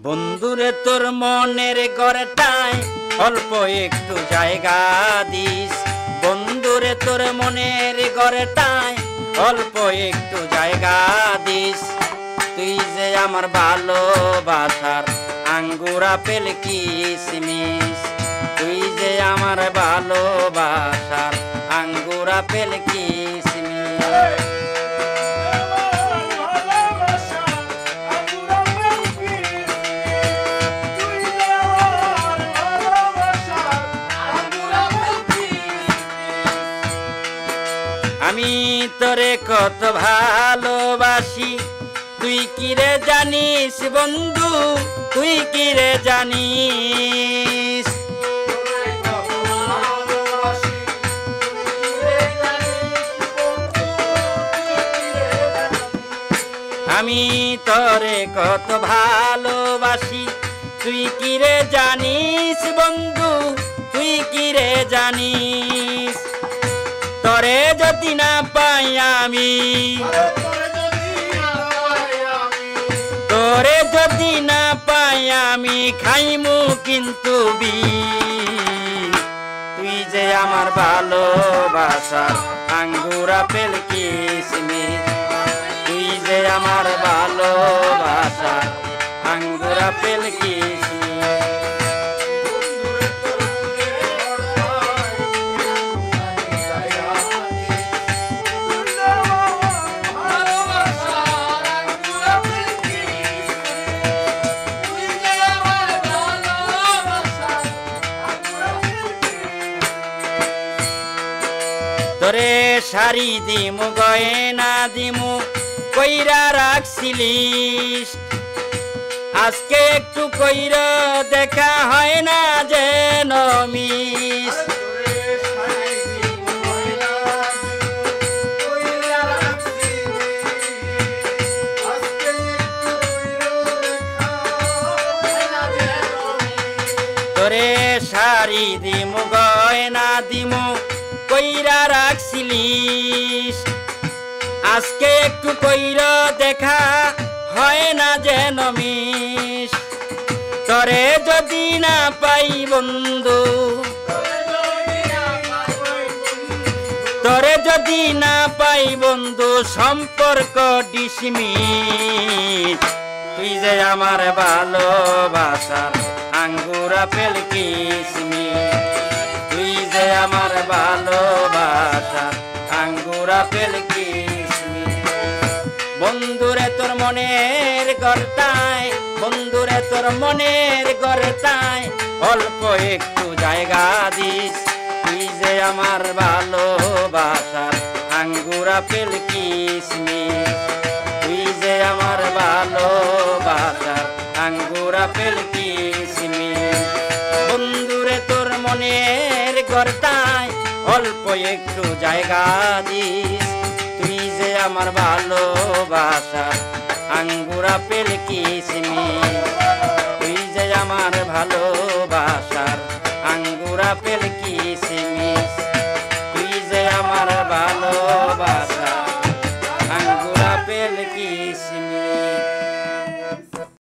বন্ধুরে তোর মনের ঘরটায় অল্প একটু জায়গা দিস। বন্ধুরে তোর মনের ঘরটায় অল্প একটু জায়গা দিস। তুই যে আমার ভালোবাসার আঙ্গুর আপেল কিশমিশ, তুই যে আমার ভালোবাসার আঙ্গুর আপেল কিশমিশ। আমি তোরে কত ভালোবাসি তুই কি রে জানিস বন্ধু, তুই কি রে জানিস। আমি তোরে কত ভালোবাসি তুই কি রে জানিস বন্ধু, তুই কি রে জানিস। তোরে যদি না পাই আমি, তোরে যদি না পাই আমি খাইমু কিন্তু বিষ। তুই যে আমার ভালোবাসার আঙ্গুর আপেল কিশমিশ, তুই যে আমার ভালোবাসার আঙ্গুর আপেল কিশমিশ। তোরে শাড়ি দিমু গয়না দিমু কইরা রাখছিলিস, আজকে একটু কইরা দেখা হয় না যেন মিস। তোরে শাড়ি দিমু গয়না দিমু কইরা রাখছিলিস, আজকে একটু কইরা দেখা হয় না যেন মিস। তোরে যদি না পাই বন্ধু, তোরে যদি না পাই বন্ধু সম্পর্ক ডিসমিস। তুই যে আমার ভালোবাসার আঙ্গুর আপেল কিশমিশ, তুই যে আমার ভালোবাসার আঙ্গুর আপেল কিশমিশ। বন্ধুরে তোর মনের ঘরটায়, বন্ধুরে তোর মনের ঘরটায় অল্প একটু জায়গা দিস। তুই যে আমার ভালোবাসার আঙ্গুর আপেল কিশমিশ, তুই যে আমার ভালোবাসার আঙ্গুর আপেল কিশমিশ। বন্ধুরে তোর মনের ঘরটায় অল্প একটু জায়গা দিস। তুই যে আমার ভালোবাসার আঙ্গুর আপেল কিশমিশ, তুই যে আমার ভালোবাসার আঙ্গুর আপেল কিশমিশ।